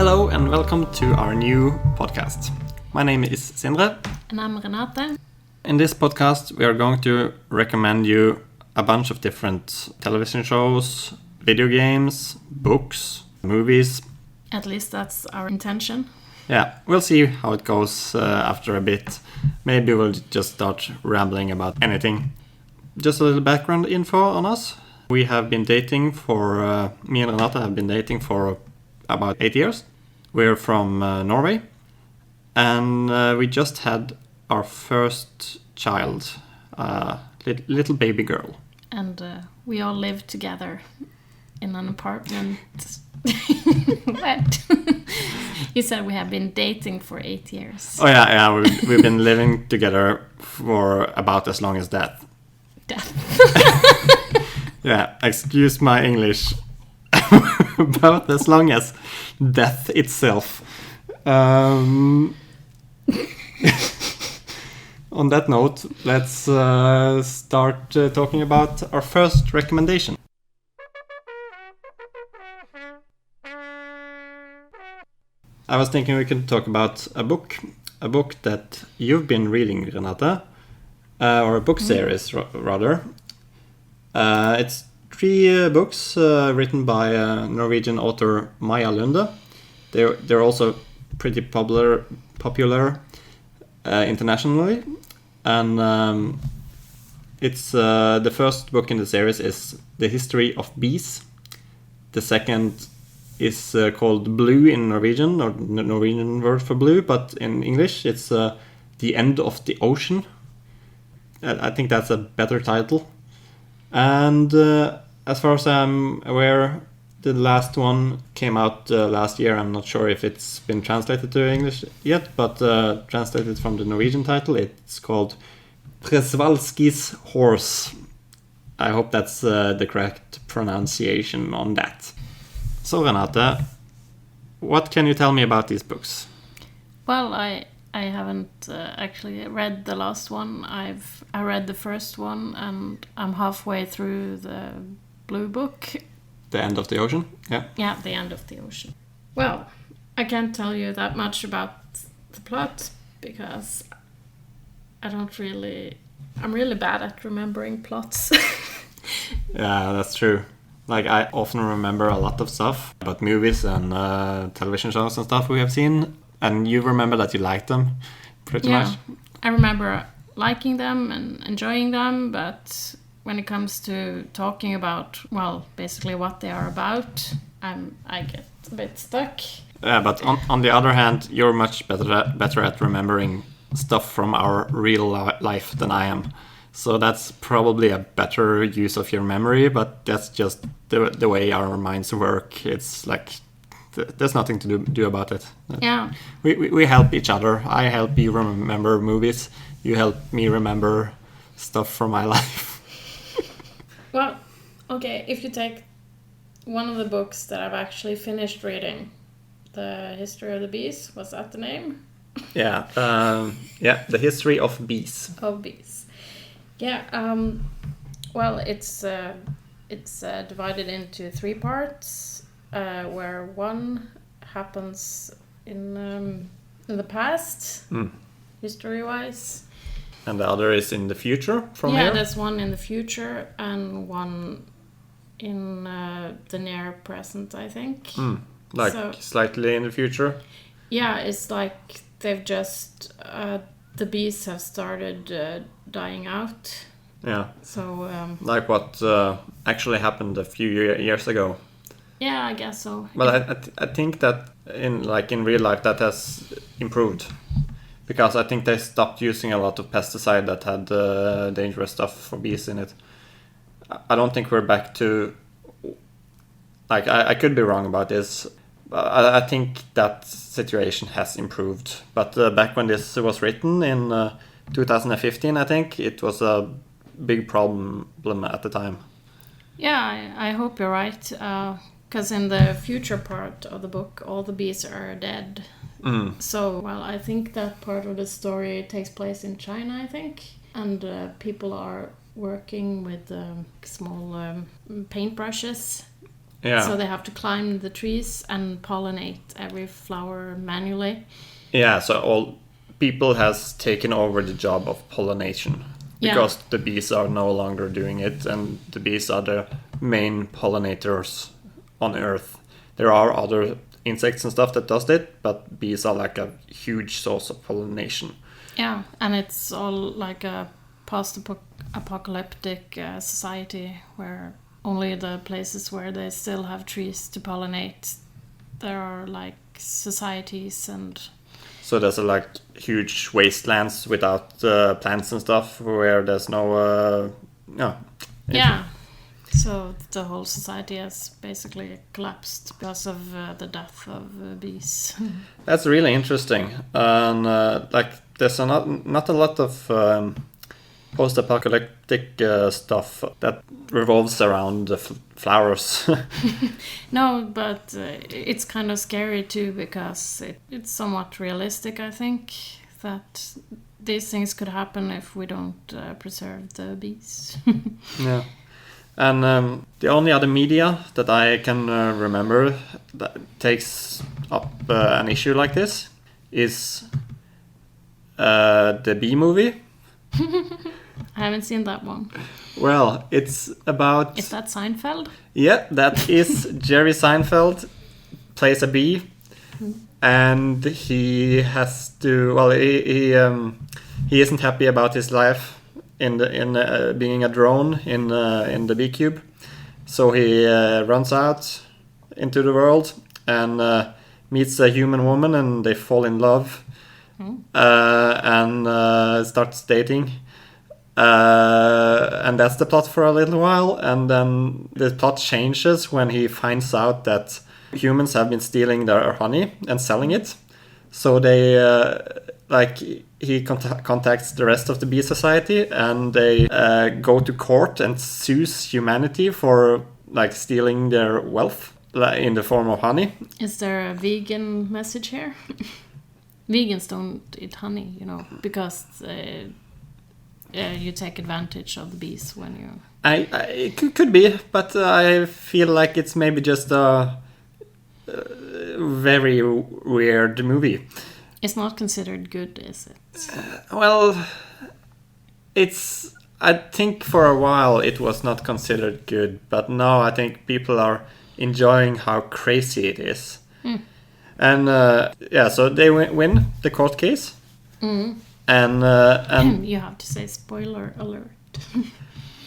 Hello and welcome to our new podcast. My name is Sindre. And I'm Renate. In this podcast we are going to recommend you a bunch of different television shows, video games, books, movies. At least that's our intention. Yeah, we'll see how it goes after a bit. Maybe we'll just start rambling about anything. Just a little background info on us. We have been dating for, me and Renate have been dating for about 8 years. We're from Norway, and we just had our first child, little baby girl. And we all live together in an apartment. What? You said we have been dating for 8 years. Oh yeah, we've been living together for about as long as that. Death. Yeah, excuse my English. About as long as death itself. On that note, let's start talking about our first recommendation. I was thinking we could talk about a book that you've been reading, Renate, or a book series rather. It's 3 books written by Norwegian author Maja Lunde. They're also pretty popular internationally, and it's the first book in the series is The History of Bees. The second is called Blue in Norwegian, or Norwegian word for blue, but in English it's The End of the Ocean. I think that's a better title. And as far as I'm aware, the last one came out last year. I'm not sure if it's been translated to English yet, but translated from the Norwegian title, it's called Przewalski's Horse. I hope that's the correct pronunciation on that. So Renate, what can you tell me about these books? Well, I haven't actually read the last one. I read the first one, and I'm halfway through the Blue book. The End of the Ocean? Yeah. Yeah, The End of the Ocean. Well, I can't tell you that much about the plot because I'm really bad at remembering plots. Yeah, that's true. Like, I often remember a lot of stuff about movies and television shows and stuff we have seen, and you remember that you liked them pretty much. I remember liking them and enjoying them, but when it comes to talking about, well, basically what they are about, I get a bit stuck. Yeah, but on the other hand, you're much better at remembering stuff from our real life than I am. So that's probably a better use of your memory, but that's just the way our minds work. It's like there's nothing to do about it. Yeah. We help each other. I help you remember movies. You help me remember stuff from my life. Well, okay, if you take one of the books that I've actually finished reading, The History of the Bees, was that the name? Yeah, The History of Bees. Of Bees. Yeah, well, it's divided into 3 parts, where one happens in the past, history-wise. And the other is in the future from here? Yeah, there's one in the future and one in the near present, I think. Slightly in the future? Yeah, it's like they've just... the bees have started dying out. Yeah. So... like what actually happened a few years ago. Yeah, I guess so. Well, I think that in real life that has improved. Because I think they stopped using a lot of pesticide that had dangerous stuff for bees in it. I don't think we're back to... Like, I could be wrong about this. I think that situation has improved. But back when this was written in 2015, I think, it was a big problem at the time. Yeah, I hope you're right. Because in the future part of the book, all the bees are dead. So, well, I think that part of the story takes place in China, I think. And people are working with small paintbrushes Yeah. So they have to climb the trees and pollinate every flower manually. Yeah, so all people has taken over the job of pollination because the bees are no longer doing it, and the bees are the main pollinators on Earth. There are other insects and stuff that does it, but bees are like a huge source of pollination. Yeah, and it's all like a post-apocalyptic society where only the places where they still have trees to pollinate, there are like societies and... So there's like huge wastelands without plants and stuff where there's no... Yeah, so the whole society has basically collapsed because of the death of bees. That's really interesting. And like there's not a lot of post-apocalyptic stuff that revolves around the flowers. No, but it's kind of scary too because it's somewhat realistic, I think, that these things could happen if we don't preserve the bees. Yeah. And the only other media that I can remember that takes up an issue like this is the Bee Movie. I haven't seen that one. Well, it's about... Is that Seinfeld? Yeah, that is Jerry Seinfeld plays a bee, and he has to... Well, he isn't happy about his life in being a drone in the bee cube, so he runs out into the world and meets a human woman, and they fall in love and starts dating. And that's the plot for a little while, and then the plot changes when he finds out that humans have been stealing their honey and selling it. So they he contacts the rest of the bee society, and they go to court and sues humanity for like stealing their wealth in the form of honey. Is there a vegan message here? Vegans don't eat honey, because you take advantage of the bees when you... It could be, but I feel like it's maybe just a very weird movie. It's not considered good, is it? Well, it's... I think for a while it was not considered good, but now I think people are enjoying how crazy it is. And so they win the court case. And you have to say spoiler alert.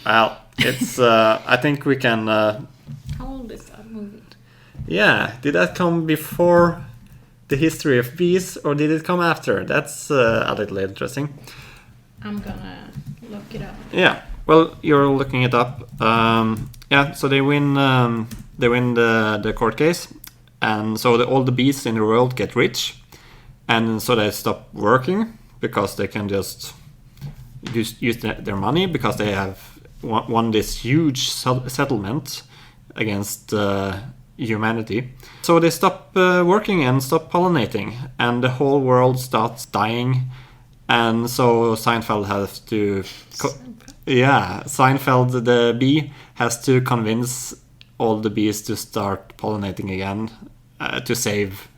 Well, it's I think we can... How old is that movie? Yeah, did that come before the history of bees, or did it come after? That's a little interesting. I'm gonna look it up. Yeah, well, you're looking it up. So they win the court case, and so all the bees in the world get rich, and so they stop working because they can just use their money because they have won this huge settlement against humanity. So they stop working and stop pollinating, and the whole world starts dying. And so Seinfeld has to... Seinfeld, the bee, has to convince all the bees to start pollinating again to save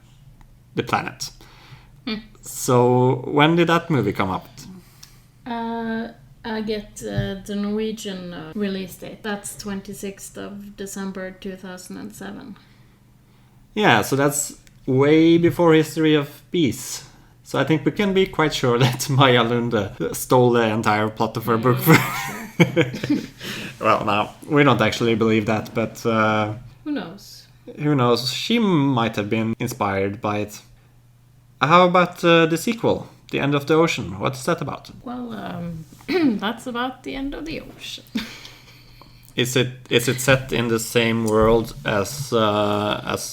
the planet. So when did that movie come up? I get the Norwegian release date. That's 26th of December 2007. Yeah, so that's way before History of Bees. So I think we can be quite sure that Maja Lunde stole the entire plot of her book. Sure. Well, no, we don't actually believe that, but... Who knows? Who knows? She might have been inspired by it. How about the sequel, The End of the Ocean? What's that about? Well, that's about the end of the ocean. Is it set in the same world as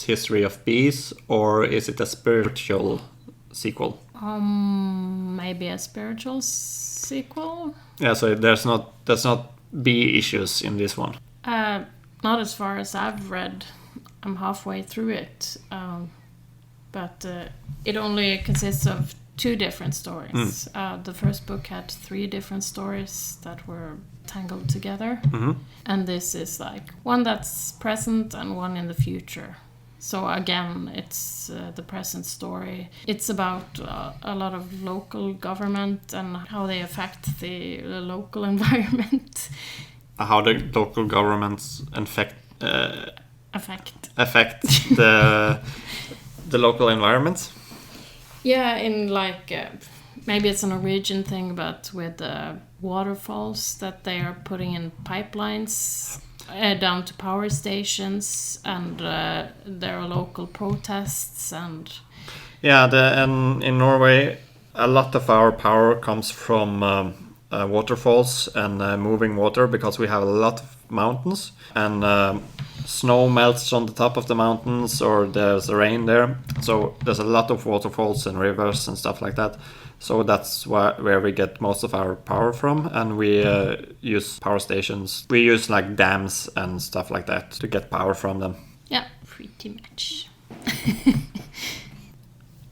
History of Bees, or is it a spiritual sequel? Maybe a spiritual sequel. Yeah, so there's not bee issues in this one. Not as far as I've read. I'm halfway through it, but it only consists of 2 different stories. The first book had 3 different stories that were tangled together. Mm-hmm. And this is like one that's present and one in the future. So again, it's the present story. It's about a lot of local government and how they affect the local environment. How the local governments affect the local environment. Yeah, in like maybe it's a Norwegian thing, but with waterfalls that they are putting in pipelines down to power stations, and there are local protests and. Yeah, in Norway, a lot of our power comes from waterfalls and moving water, because we have a lot of mountains, and snow melts on the top of the mountains, or there's rain there. So there's a lot of waterfalls and rivers and stuff like that. So that's where we get most of our power from, and we use power stations. We use like dams and stuff like that to get power from them. Yeah, pretty much.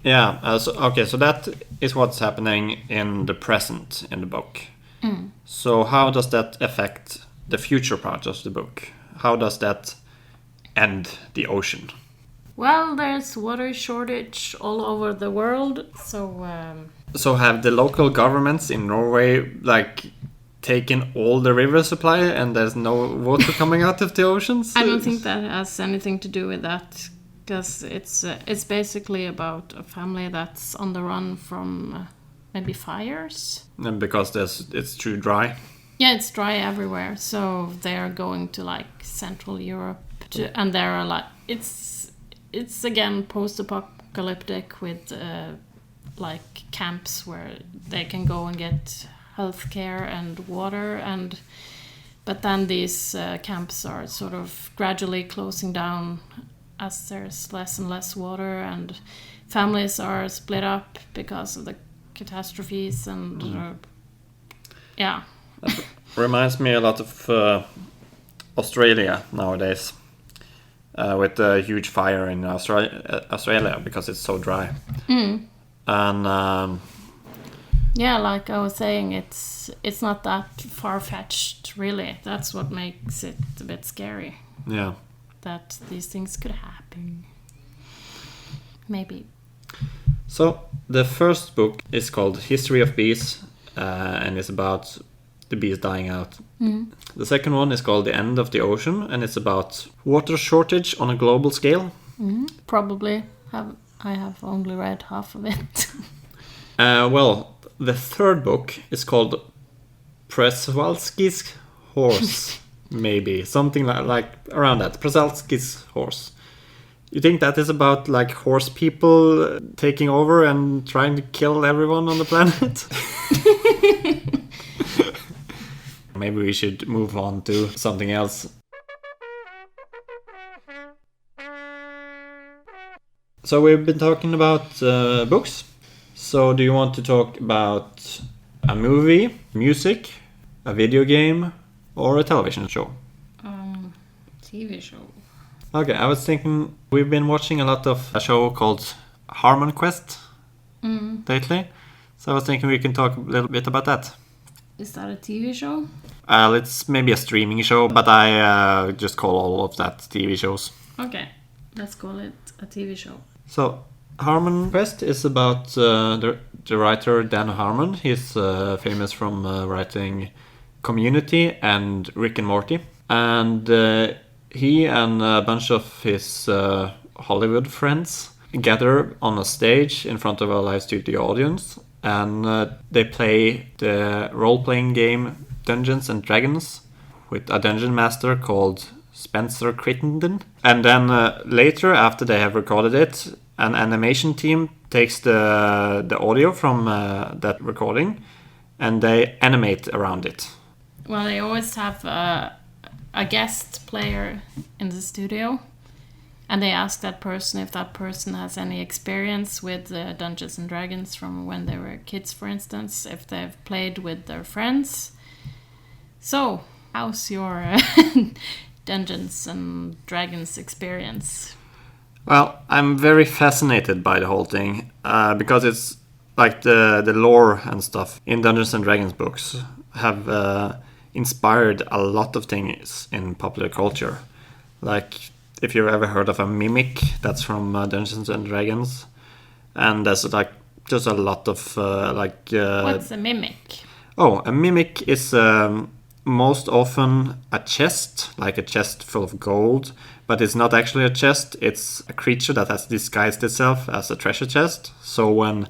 Yeah, so that is what's happening in the present in the book. Mm. So how does that affect the future part of the book? How does that end the ocean? Well, there's water shortage all over the world, so... So have the local governments in Norway like taken all the river supply and there's no water coming out of the oceans? I don't think that has anything to do with that, because it's basically about a family that's on the run from maybe fires. And because it's too dry. Yeah, it's dry everywhere, so they are going to like Central Europe, and there are like it's again post-apocalyptic with like camps where they can go and get healthcare and water, but then these camps are sort of gradually closing down as there's less and less water, and families are split up because of the catastrophes, and yeah. That reminds me a lot of Australia nowadays, with a huge fire in Australia because it's so dry. Mm. And yeah, like I was saying, it's not that far-fetched, really. That's what makes it a bit scary. Yeah. That these things could happen. Maybe. So the first book is called History of Bees, and it's about the bees dying out. Mm. The second one is called The End of the Ocean, and it's about water shortage on a global scale. Probably. I have only read half of it. Well, the third book is called Przewalski's Horse, maybe. Something like around that. Przewalski's Horse. You think that is about like horse people taking over and trying to kill everyone on the planet? Maybe we should move on to something else. So we've been talking about books. So do you want to talk about a movie, music, a video game, or a television show? TV show. Okay, I was thinking we've been watching a lot of a show called Harmonquest lately. So I was thinking we can talk a little bit about that. Is that a TV show? It's maybe a streaming show, but I just call all of that TV shows. Okay, let's call it a TV show. So, Harmonquest is about the writer Dan Harmon. He's famous from writing Community and Rick and Morty. And he and a bunch of his Hollywood friends gather on a stage in front of a live studio audience. And they play the role-playing game Dungeons and Dragons with a dungeon master called Spencer Crittenden. And then later, after they have recorded it, an animation team takes the audio from that recording and they animate around it. Well, they always have a guest player in the studio, and they ask that person if that person has any experience with Dungeons and Dragons from when they were kids, for instance, if they've played with their friends. So, how's your Dungeons and Dragons experience? Well, I'm very fascinated by the whole thing because it's like the lore and stuff in Dungeons and Dragons books have inspired a lot of things in popular culture. Like, if you've ever heard of a mimic, that's from Dungeons and Dragons. And there's like just a lot of What's a mimic? Oh, a mimic is most often a chest, like a chest full of gold, but it's not actually a chest. It's a creature that has disguised itself as a treasure chest. So when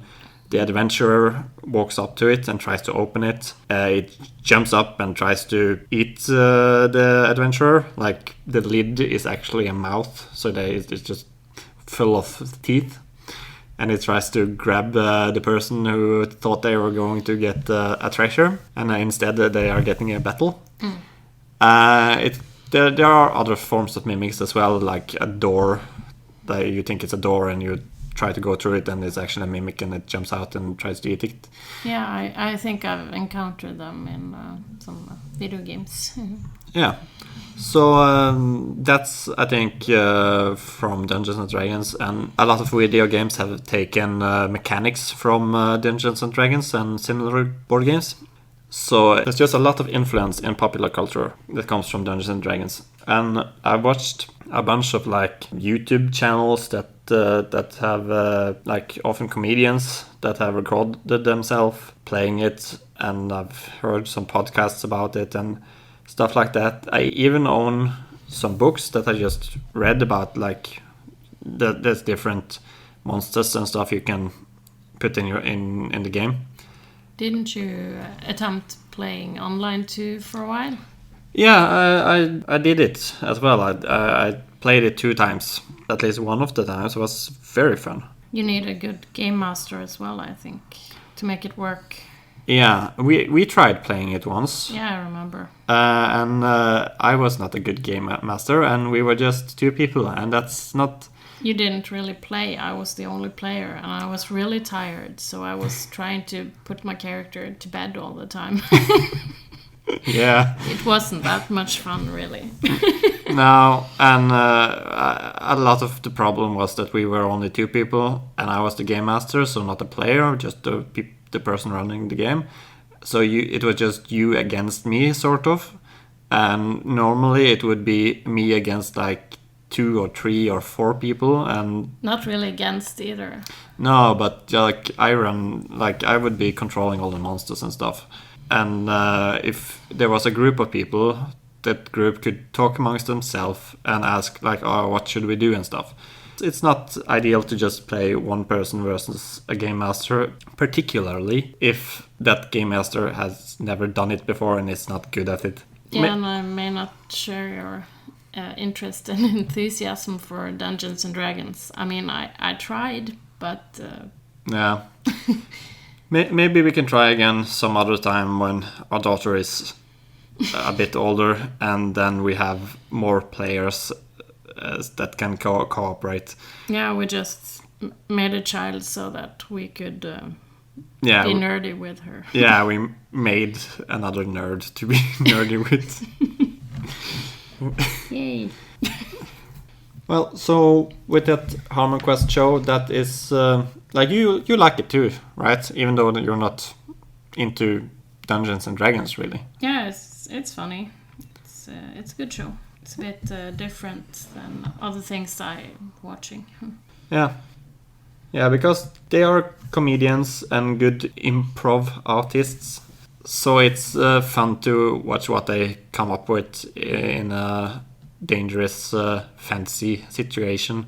the adventurer walks up to it and tries to open it, it jumps up and tries to eat the adventurer. Like, the lid is actually a mouth, so it's just full of teeth. And it tries to grab the person who thought they were going to get a treasure, and instead they are getting a battle. There are other forms of mimics as well, like a door. That you think it's a door and you try to go through it, and it's actually a mimic, and it jumps out and tries to eat it. Yeah, I think I've encountered them in some video games. Yeah. So that's, I think, from Dungeons and Dragons, and a lot of video games have taken mechanics from Dungeons and Dragons and similar board games. So there's just a lot of influence in popular culture that comes from Dungeons and Dragons. And I watched a bunch of like YouTube channels that have like often comedians that have recorded themselves playing it, and I've heard some podcasts about it and stuff like that. I even own some books that I just read about, like there's different monsters and stuff you can put in the game. Didn't you attempt playing online too for a while? Yeah, I did it as well. I played it 2 times. At least one of the times was very fun. You need a good game master as well, I think, to make it work. Yeah, we tried playing it once. Yeah, I remember. And I was not a good game master, and we were just 2 people, and that's not... You didn't really play. I was the only player, and I was really tired, so I was trying to put my character to bed all the time. Yeah. It wasn't that much fun, really. No, and a lot of the problem was that we were only 2 people, and I was the game master, so not a player, just the person running the game. So it was just you against me, sort of. And normally it would be me against like 2 or 3 or 4 people, and not really against either. No, but like I would be controlling all the monsters and stuff. And if there was a group of people, that group could talk amongst themselves and ask like, oh, what should we do and stuff. It's not ideal to just play one person versus a game master, particularly if that game master has never done it before and is not good at it. Yeah, and I may not share your interest and enthusiasm for Dungeons and Dragons. I mean, I tried, but... Yeah. Maybe we can try again some other time when our daughter is a bit older, and then we have more players that can cooperate. Yeah, we just made a child so that we could be nerdy with her. Yeah, we made another nerd to be nerdy with. Yay. Well, so with that Harmonquest show, that is like you like it too, right? Even though you're not into Dungeons and Dragons, really. Yeah, it's funny. It's a good show. It's a bit different than other things I'm watching. Yeah, because they are comedians and good improv artists, so it's fun to watch what they come up with in a dangerous fantasy situation,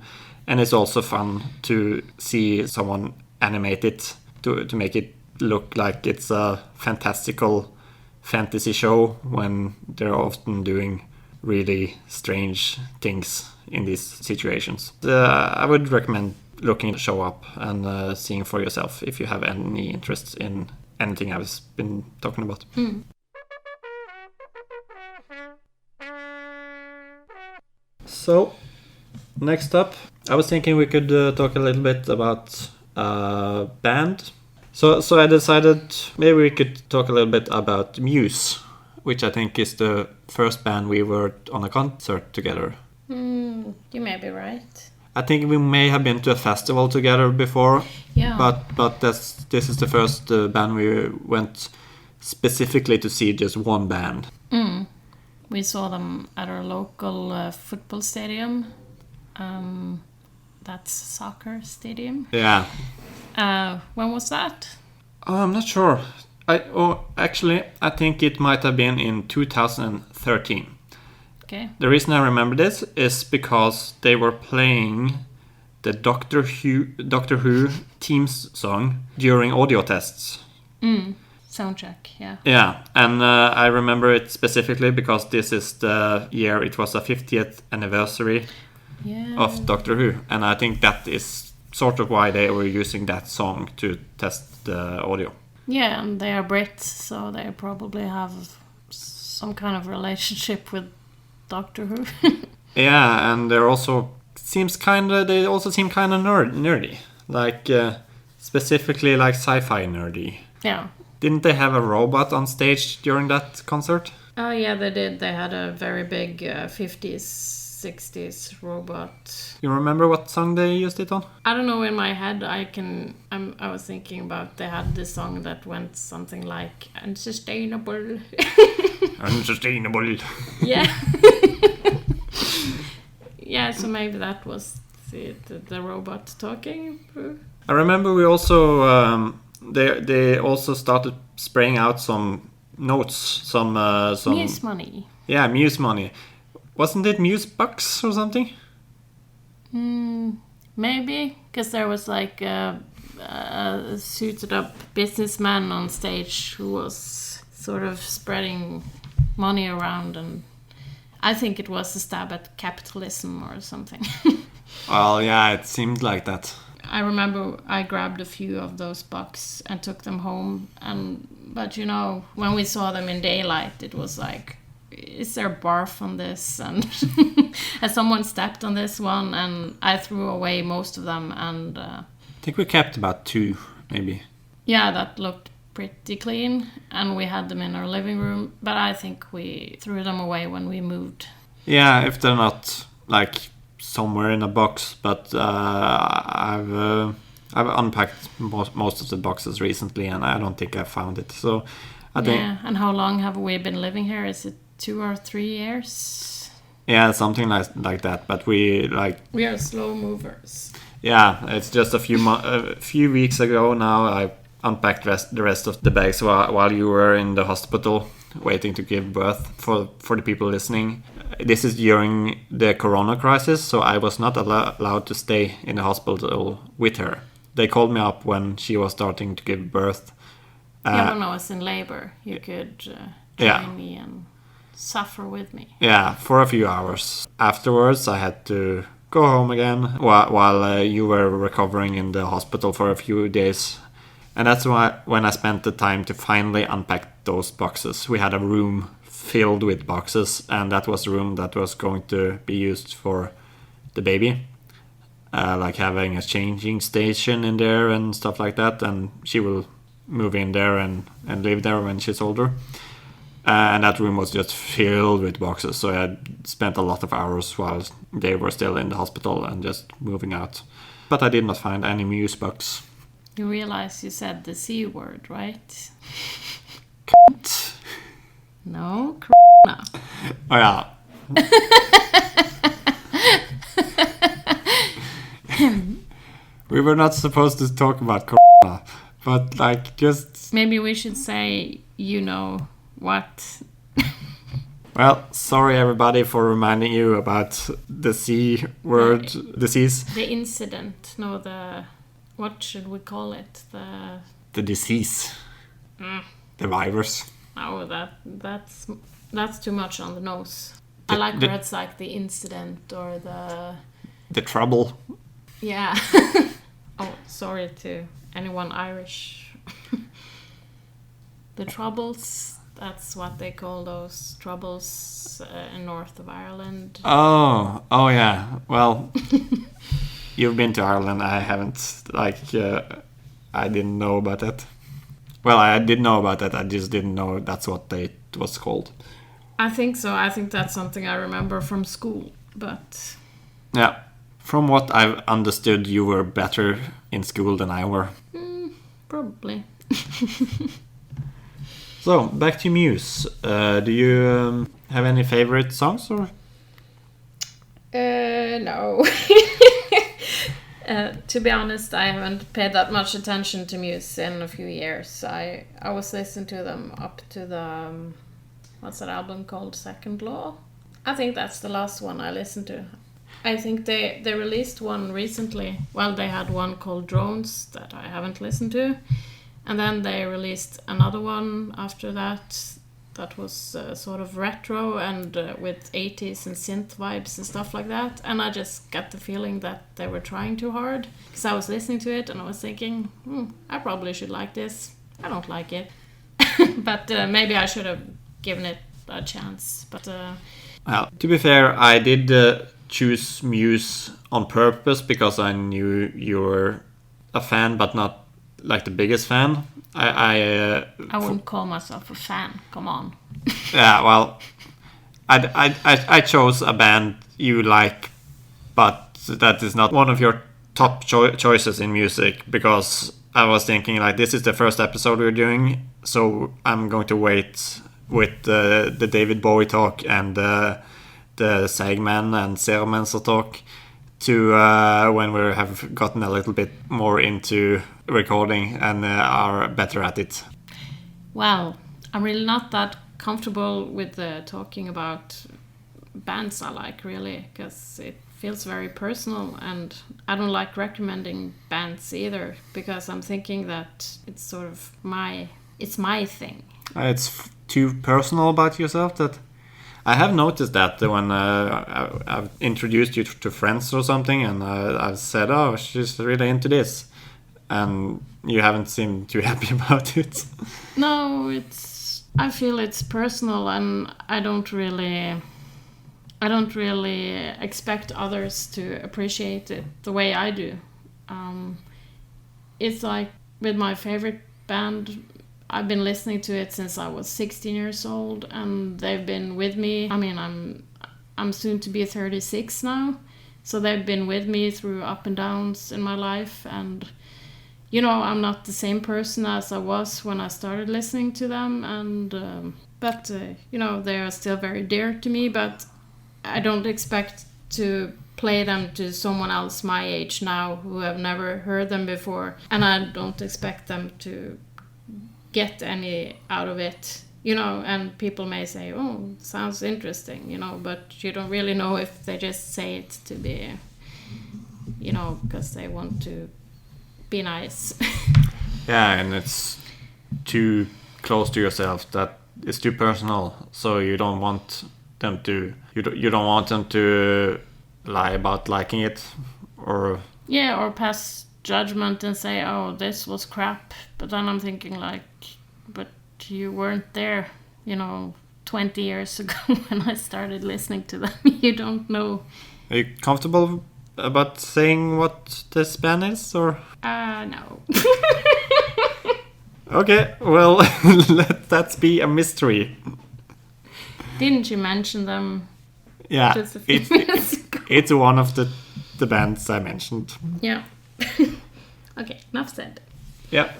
and it's also fun to see someone animate it to make it look like it's a fantastical fantasy show when they're often doing really strange things in these situations. I would recommend looking the show up and seeing for yourself if you have any interest in anything I've been talking about. So, next up, I was thinking we could talk a little bit about band. So I decided maybe we could talk a little bit about Muse, which I think is the first band we were on a concert together. You may be right. I think we may have been to a festival together before. Yeah. But this is the first band we went specifically to see just one band. We saw them at our local football stadium. That's soccer stadium. Yeah. When was that? Oh, I'm not sure. Actually, I think it might have been in 2013. Okay. The reason I remember this is because they were playing the Doctor Who Teams song during audio tests. Soundcheck, yeah. Yeah, and I remember it specifically because this is the year it was a 50th anniversary of Doctor Who, and I think that is sort of why they were using that song to test the audio. Yeah, and they are Brits, so they probably have some kind of relationship with Doctor Who. Yeah, and they also seem kind of nerdy, like specifically like sci-fi nerdy. Yeah. Didn't they have a robot on stage during that concert? Oh yeah, they did. They had a very big 50s, 60s robot. You remember what song they used it on? I don't know. In my head, I was thinking about they had this song that went something like "Unsustainable." Unsustainable. Yeah. Yeah. So maybe that was the robot talking. I remember we also they also started spraying out some notes, some Muse money. Yeah, Muse money. Wasn't it Muse bucks or something? Maybe, because there was like a suited up businessman on stage who was sort of spreading money around, and I think it was a stab at capitalism or something. Well, yeah, it seemed like that. I remember I grabbed a few of those bucks and took them home, but you know, when we saw them in daylight, it was like, is there barf on this? And and someone stepped on this one, and I threw away most of them, and I think we kept about 2, maybe. Yeah, that looked pretty clean, and we had them in our living room, but I think we threw them away when we moved. Yeah, if they're not like somewhere in a box, but I've unpacked most of the boxes recently, and I don't think I found it. So I think. Yeah, and how long have we been living here? Is it 2 or 3 years? Yeah, something like that. But we are slow movers. Yeah, it's just a few weeks ago now. I unpacked the rest of the bags while you were in the hospital waiting to give birth. For the people listening, this is during the corona crisis, so I was not allowed to stay in the hospital with her. They called me up when she was starting to give birth. When I was in labor, you could join me and suffer with me. Yeah, for a few hours. Afterwards, I had to go home again while you were recovering in the hospital for a few days. And that's when I spent the time to finally unpack those boxes. We had a room filled with boxes, and that was the room that was going to be used for the baby. Like having a changing station in there and stuff like that, and she will move in there and live there when she's older. And that room was just filled with boxes, so I had spent a lot of hours while they were still in the hospital and just moving out. But I did not find any Muse bucks. You realize you said the C word, right? No, Oh yeah. We were not supposed to talk about corona, but like just... Maybe we should say, you know what? Well, sorry everybody for reminding you about the C word, disease. The incident, no, what should we call it? The disease. The virus. Oh, that's too much on the nose. I like words like the incident or the trouble. Yeah. Oh, sorry to anyone Irish. The troubles, that's what they call those troubles in north of Ireland. Oh yeah. Well, you've been to Ireland. I haven't. I didn't know about that. Well, I did know about that. I just didn't know that's what it was called. I think so. I think that's something I remember from school, but... Yeah. From what I've understood, you were better in school than I were. Probably. So, back to Muse. Do you have any favorite songs? Or? No. To be honest, I haven't paid that much attention to Muse in a few years. I was listening to them up to the... what's that album called? Second Law? I think that's the last one I listened to. I think they released one recently. Well, they had one called Drones that I haven't listened to. And then they released another one after that was sort of retro and with 80s and synth vibes and stuff like that. And I just got the feeling that they were trying too hard. Because I was listening to it and I was thinking, I probably should like this. I don't like it. But maybe I should have given it a chance. But well, to be fair, I did choose Muse on purpose because I knew you were a fan, but not like the biggest fan. I wouldn't call myself a fan. Come on. Yeah, well, I chose a band you like, but that is not one of your top choices in music, because I was thinking like this is the first episode we're doing, so I'm going to wait with the David Bowie talk and the Sagman and Seromancer talk to when we have gotten a little bit more into recording and are better at it. Well, I'm really not that comfortable with talking about bands I like, really, because it feels very personal, and I don't like recommending bands either, because I'm thinking that it's sort of my thing. It's too personal about yourself. That I have noticed that when I've introduced you to friends or something, and I've said, "Oh, she's really into this," and you haven't seemed too happy about it. No, I feel it's personal, and I don't really expect others to appreciate it the way I do. It's like with my favorite band, I've been listening to it since I was 16 years old, and they've been with me. I mean, I'm soon to be 36 now, so they've been with me through up and downs in my life, and I'm not the same person as I was when I started listening to them, and but they are still very dear to me, but I don't expect to play them to someone else my age now who have never heard them before, and I don't expect them to get any out of it, and people may say, "Oh, sounds interesting," but you don't really know if they just say it to be, because they want to be nice. Yeah, and it's too close to yourself, that it's too personal, so you don't want them to you don't want them to lie about liking it, or pass judgment and say, "Oh, this was crap." But then I'm thinking like, but you weren't there 20 years ago when I started listening to them. You don't know. Are you comfortable about saying what this band is, or? No. Okay, well, let that be a mystery. Didn't you mention them? Yeah, just a few minutes ago? It's one of the bands I mentioned. Yeah. Okay, enough said. Yeah.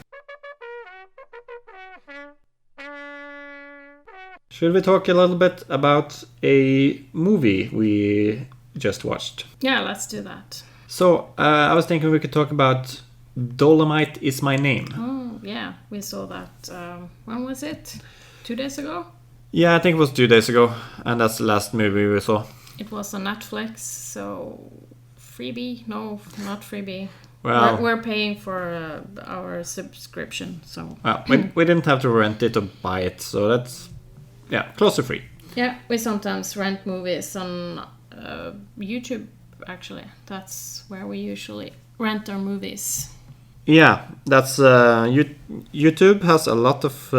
Should we talk a little bit about a movie we just watched? Yeah, let's do that. So, I was thinking we could talk about Dolemite Is My Name. Oh, yeah, we saw that. When was it? 2 days ago? Yeah, I think it was 2 days ago, and that's the last movie we saw. It was on Netflix, so freebie? No, not freebie. Well, we're paying for our subscription, so... Well, we didn't have to rent it or buy it, so that's... Yeah, close to free. Yeah, we sometimes rent movies on YouTube, actually. That's where we usually rent our movies. Yeah, that's... YouTube has a lot of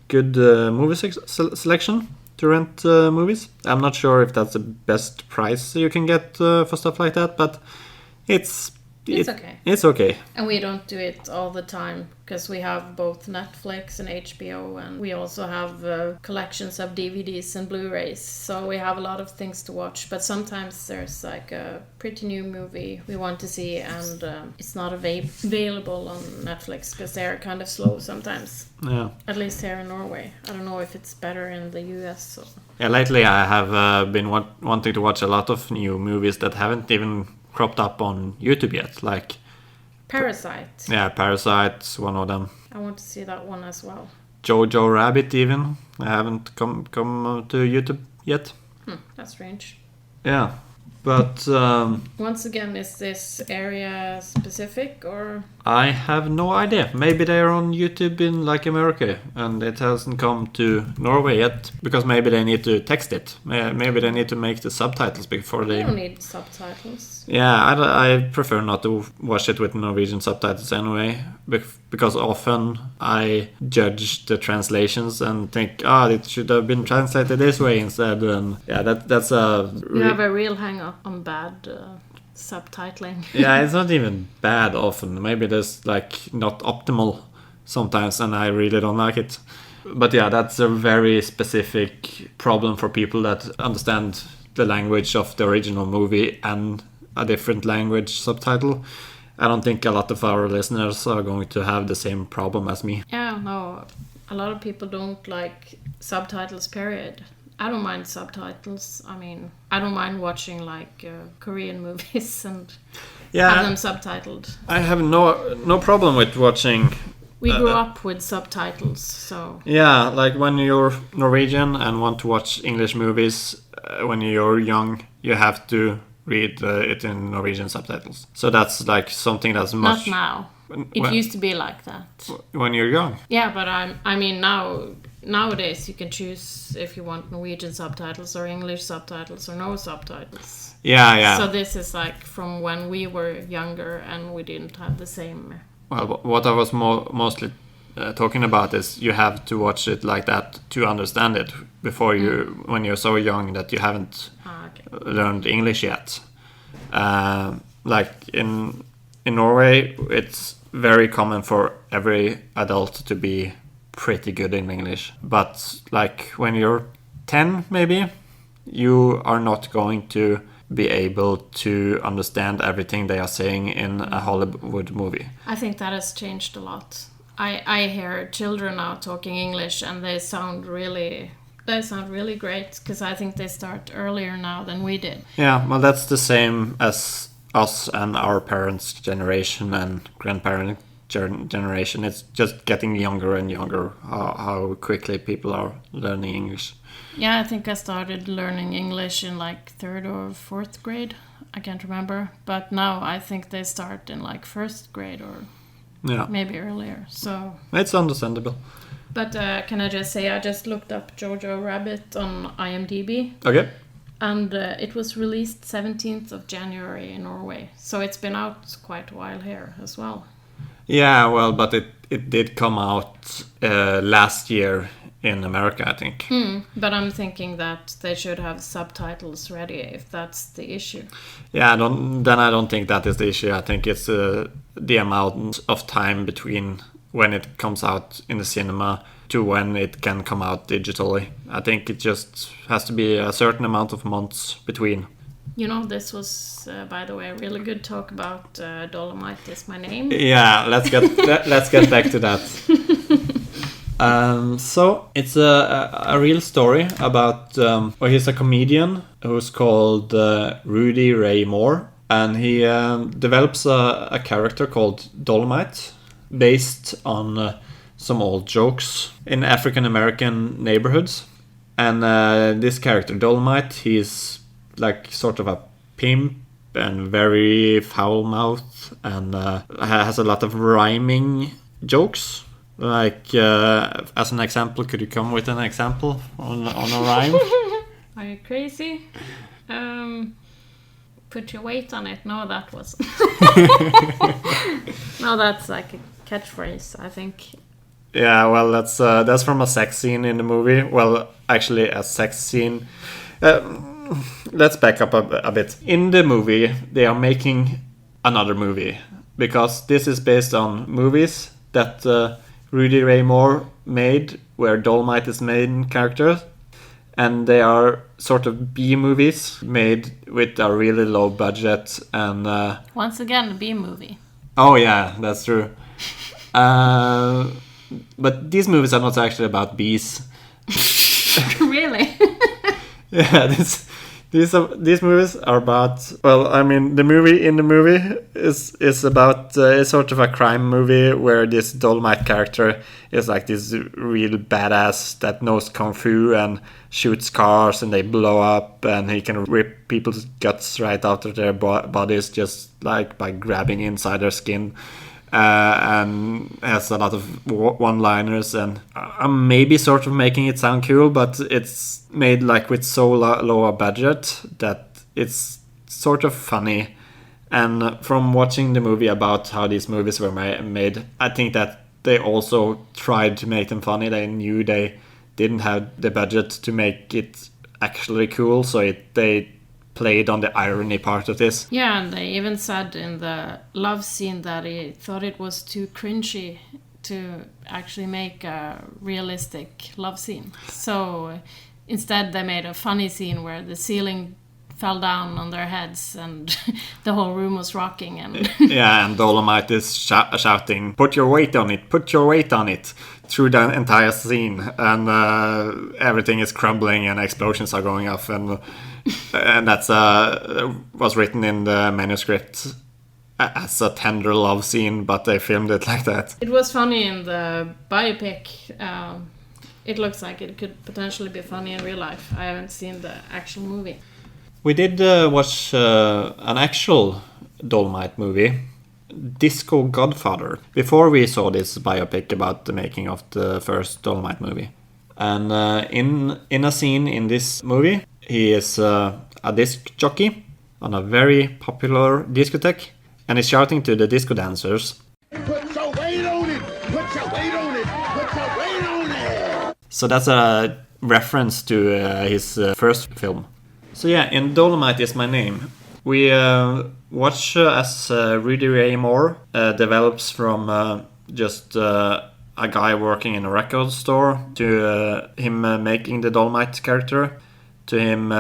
good movie selection to rent movies. I'm not sure if that's the best price you can get for stuff like that, but it's It's okay. It's okay. And we don't do it all the time because we have both Netflix and HBO, and we also have collections of DVDs and Blu-rays. So we have a lot of things to watch. But sometimes there's like a pretty new movie we want to see, and it's not available on Netflix because they're kind of slow sometimes. Yeah. At least here in Norway. I don't know if it's better in the US. Or... Yeah, lately I have been wanting to watch a lot of new movies that haven't even cropped up on YouTube yet, like Parasite. Yeah, Parasite's one of them. I want to see that one as well. Jojo Rabbit even. I haven't come to YouTube yet. That's strange. Yeah. But once again, is this area specific or? I have no idea. Maybe they're on YouTube in like America and it hasn't come to Norway yet because maybe they need to text it. Maybe they need to make the subtitles before they... You don't need subtitles. Yeah, I prefer not to watch it with Norwegian subtitles anyway because often I judge the translations and think, it should have been translated this way instead. And yeah, that's a... You have a real hang-up on bad subtitling. Yeah, it's not even bad often. Maybe there's like not optimal sometimes and I really don't like it. But yeah, that's a very specific problem for people that understand the language of the original movie and a different language subtitle. I don't think a lot of our listeners are going to have the same problem as me. Yeah, no. A lot of people don't like subtitles, period. I don't mind subtitles. I mean, I don't mind watching like Korean movies and have them subtitled. I have no problem with watching. We grew up with subtitles, so... Yeah, like when you're Norwegian and want to watch English movies, when you're young, you have to read it in Norwegian subtitles. So that's like something that's much... Not now. It used to be like that. When you're young? Yeah, but I mean nowadays you can choose if you want Norwegian subtitles or English subtitles or no subtitles. Yeah. So this is like from when we were younger and we didn't have the same... Well, what I was mostly talking about is you have to watch it like that to understand it before when you're so young that you haven't learned English yet. Like in Norway, it's very common for every adult to be pretty good in English. But like when you're 10 maybe, you are not going to be able to understand everything they are saying in a Hollywood movie. I think that has changed a lot. I hear children now talking English and they sound really great because I think they start earlier now than we did. Yeah, well that's the same as us and our parents' generation and grandparents' generation. It's just getting younger and younger how quickly people are learning English. Yeah, I think I started learning English in like 3rd or 4th grade. I can't remember. But now I think they start in like 1st grade or maybe earlier. So it's understandable. But can I just say, I just looked up Jojo Rabbit on IMDb. Okay. And it was released 17th of January in Norway. So it's been out quite a while here as well. Yeah, well, but it did come out last year in America, I think. But I'm thinking that they should have subtitles ready if that's the issue. Yeah, I don't think that is the issue. I think it's the amount of time between when it comes out in the cinema to when it can come out digitally. I think it just has to be a certain amount of months between. You know, this was, by the way, a really good talk about Dolemite Is My Name. Yeah, let's get back to that. So it's a real story about he's a comedian who's called Rudy Ray Moore, and he develops a character called Dolemite based on some old jokes in African American neighborhoods. And this character Dolemite, he's like sort of a pimp and very foul-mouthed and has a lot of rhyming jokes. Like, as an example, could you come with an example on a rhyme? Are you crazy? Put your weight on it. No, that wasn't. No, that's like a catchphrase, I think. Yeah, well, that's from a sex scene in the movie. Well, actually, a sex scene. Let's back up a bit. In the movie, they are making another movie, because this is based on movies that Rudy Ray Moore made, where Dolemite is main character, and they are sort of B movies made with a really low budget and. Once again, a B movie. Oh yeah, that's true. But these movies are not actually about bees. Really? Yeah, these movies are about. Well, I mean, the movie is about it's sort of a crime movie where this Dolemite character is like this real badass that knows kung fu and shoots cars and they blow up, and he can rip people's guts right out of their bodies just like by grabbing inside their skin. And has a lot of one-liners, and I'm maybe sort of making it sound cool, but it's made like with so low a budget that it's sort of funny. And from watching the movie about how these movies were made, I think that they also tried to make them funny. They knew they didn't have the budget to make it actually cool, so they played on the irony part of this. Yeah, and they even said in the love scene that he thought it was too cringy to actually make a realistic love scene. So instead they made a funny scene where the ceiling fell down on their heads and the whole room was rocking. And yeah, and Dolemite is shouting, "Put your weight on it, put your weight on it," through the entire scene, and everything is crumbling and explosions are going off, and that's was written in the manuscript as a tender love scene, but they filmed it like that. It was funny in the biopic. It looks like it could potentially be funny in real life. I haven't seen the actual movie. We did watch an actual Dolemite movie, Disco Godfather, before we saw this biopic about the making of the first Dolemite movie. And in a scene in this movie, he is a disc jockey on a very popular discotheque, and he's shouting to the disco dancers, "Put your weight on it! Put your weight on it! Put your weight on it!" So that's a reference to his first film. So yeah, in Dolemite Is My Name, we watch as Rudy Ray Moore develops from just a guy working in a record store to him making the Dolemite character, to him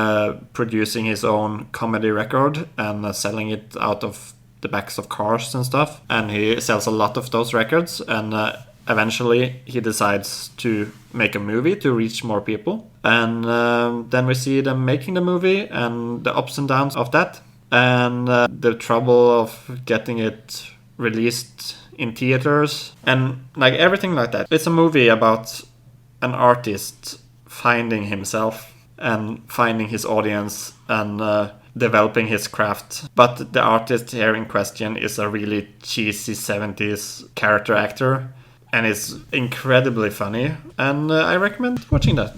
producing his own comedy record and selling it out of the backs of cars and stuff. And he sells a lot of those records, and eventually he decides to make a movie to reach more people. And then we see them making the movie and the ups and downs of that, and the trouble of getting it released in theaters, and like everything like that. It's a movie about an artist finding himself and finding his audience and developing his craft. But the artist here in question is a really cheesy 70s character actor, and it's incredibly funny, and I recommend watching that.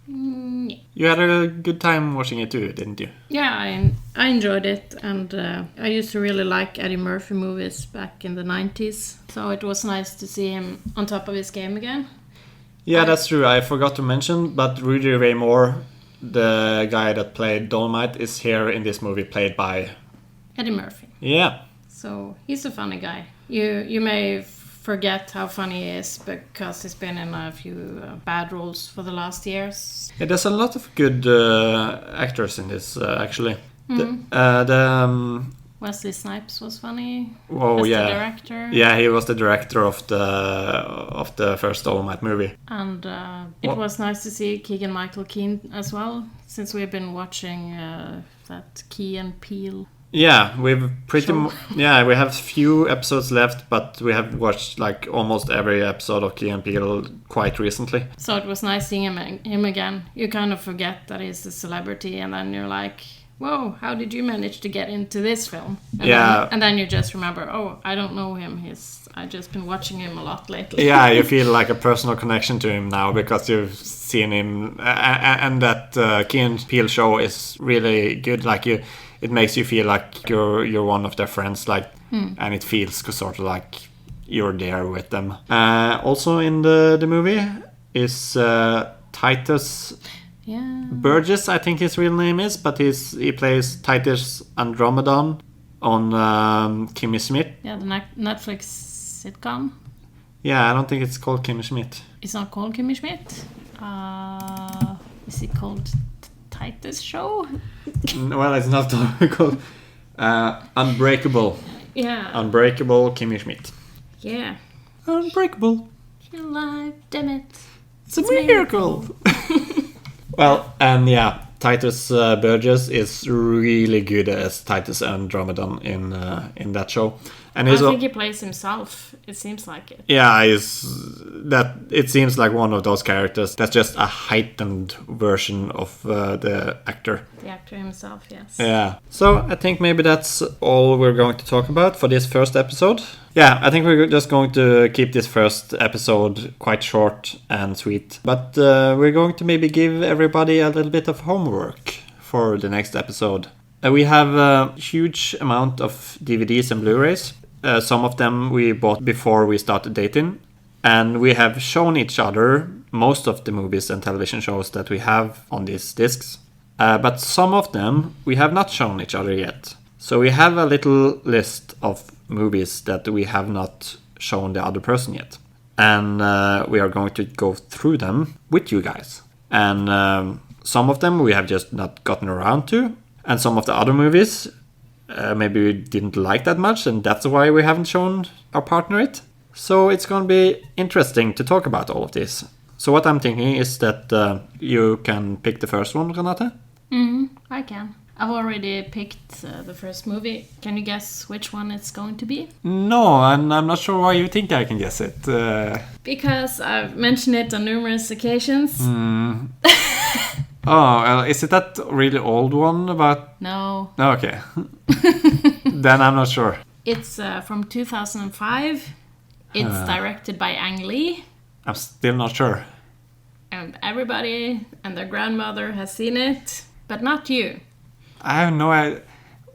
Yeah. You had a good time watching it too, didn't you? Yeah, I enjoyed it, and I used to really like Eddie Murphy movies back in the 90s, so it was nice to see him on top of his game again. Yeah, that's true. I forgot to mention, but Rudy Ray Moore, the guy that played Dolemite, is here in this movie played by Eddie Murphy. Yeah. So he's a funny guy. You may forget how funny he is because he's been in a few bad roles for the last years. Yeah, there's a lot of good actors in this, actually. Mm-hmm. Wesley Snipes was funny. Oh, yeah. The director. Yeah, he was the director of the first Dolemite movie. And it was nice to see Keegan-Michael Key as well, since we've been watching that Key and Peele. Yeah, we've we have few episodes left, but we have watched like almost every episode of Key and Peele quite recently. So it was nice seeing him again. You kind of forget that he's a celebrity, and then you're like, whoa, how did you manage to get into this film? And then you just remember, oh, I don't know him. I've just been watching him a lot lately. Yeah, you feel like a personal connection to him now because you've seen him, and that Key and Peele show is really good. Like it makes you feel like you're one of their friends, and it feels sort of like you're there with them. Also in the movie is Titus Burgess, I think his real name is, but he plays Titus Andromedon, on Kimmy Schmidt. Yeah, the Netflix sitcom. Yeah, I don't think it's called Kimmy Schmidt. It's not called Kimmy Schmidt. Is it called Titus Show? Well, it's not called Unbreakable. Yeah. Unbreakable Kimmy Schmidt. Yeah. Unbreakable. You're alive, damn it. It's a miracle. Well, and yeah, Titus Burgess is really good as Titus Andromedon in that show. And I think he plays himself. It seems like it. Yeah, it seems like one of those characters that's just a heightened version of the actor. The actor himself, yes. Yeah. So I think maybe that's all we're going to talk about for this first episode. Yeah, I think we're just going to keep this first episode quite short and sweet. But we're going to maybe give everybody a little bit of homework for the next episode. We have a huge amount of DVDs and Blu-rays. Some of them we bought before we started dating. And we have shown each other most of the movies and television shows that we have on these discs. But some of them we have not shown each other yet. So we have a little list of movies that we have not shown the other person yet. And we are going to go through them with you guys. And some of them we have just not gotten around to. And some of the other movies maybe we didn't like that much, and that's why we haven't shown our partner it. So it's going to be interesting to talk about all of this. So what I'm thinking is that you can pick the first one, Renate? I can. I've already picked the first movie. Can you guess which one it's going to be? No, and I'm not sure why you think I can guess it. Because I've mentioned it on numerous occasions. Oh, is it that really old one about... No. Okay. Then I'm not sure. It's from 2005. It's directed by Ang Lee. I'm still not sure. And everybody and their grandmother has seen it, but not you. I have no idea.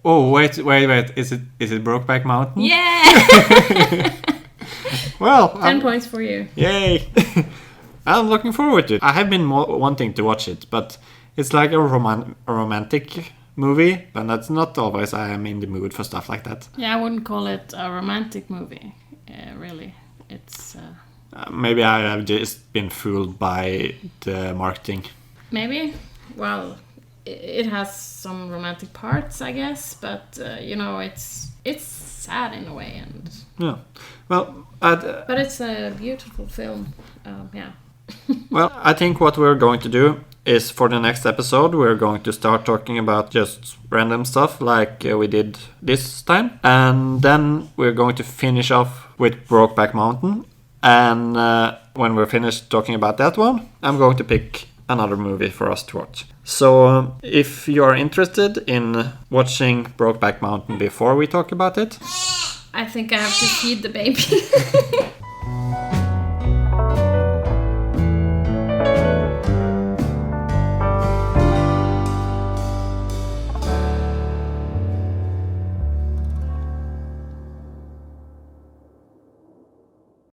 Oh, wait. Is it Brokeback Mountain? Yeah! Well... 10 points for you. Yay! I'm looking forward to it. I have been wanting to watch it, but it's like a romantic movie, but that's not always I am in the mood for stuff like that. Yeah, I wouldn't call it a romantic movie, really. It's... maybe I have just been fooled by the marketing. Maybe. Well, it has some romantic parts, I guess, but, it's sad in a way. And yeah. Well, but it's a beautiful film. Yeah. Well, I think what we're going to do is for the next episode, we're going to start talking about just random stuff like we did this time. And then we're going to finish off with Brokeback Mountain. And when we're finished talking about that one, I'm going to pick another movie for us to watch. So if you are interested in watching Brokeback Mountain before we talk about it... I think I have to feed the baby.